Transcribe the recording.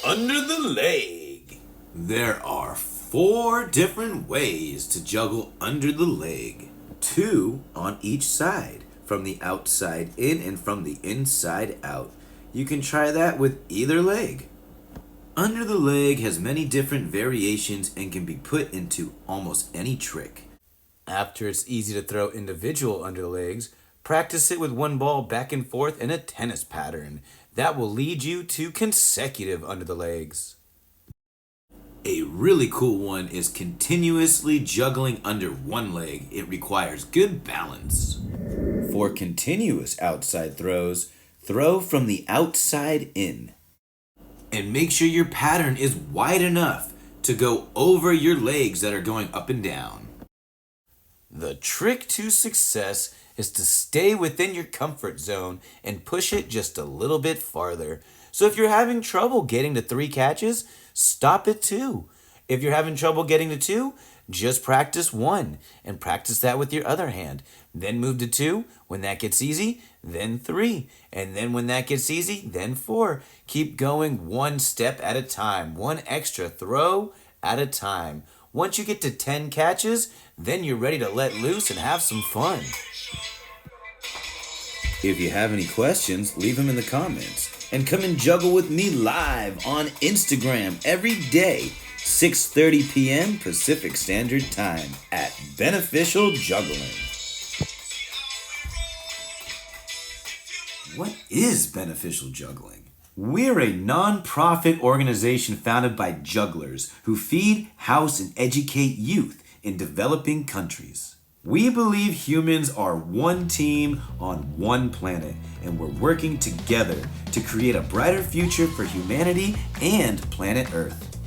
under the leg. There are 4 different ways to juggle under the leg. 2 on each side, from the outside in and from the inside out. You can try that with either leg. Under the leg has many different variations and can be put into almost any trick. After it's easy to throw individual under the legs, practice it with one ball back and forth in a tennis pattern. That will lead you to consecutive under the legs. A really cool one is continuously juggling under one leg. It requires good balance. For continuous outside throws, throw from the outside in. And make sure your pattern is wide enough to go over your legs that are going up and down. The trick to success is to stay within your comfort zone and push it just a little bit farther. So if you're having trouble getting to 3 catches, stop at 2. If you're having trouble getting to 2, just practice 1 and practice that with your other hand. Then move to 2. When that gets easy, then 3. And then when that gets easy, then 4. Keep going 1 step at a time, 1 extra throw at a time. Once you get to 10 catches, then you're ready to let loose and have some fun. If you have any questions, leave them in the comments. And come and juggle with me live on Instagram every day, 6:30 p.m. Pacific Standard Time at Beneficial Juggling. What is Beneficial Juggling? We're a non-profit organization founded by jugglers who feed, house, and educate youth in developing countries. We believe humans are one team on one planet, and we're working together to create a brighter future for humanity and planet Earth.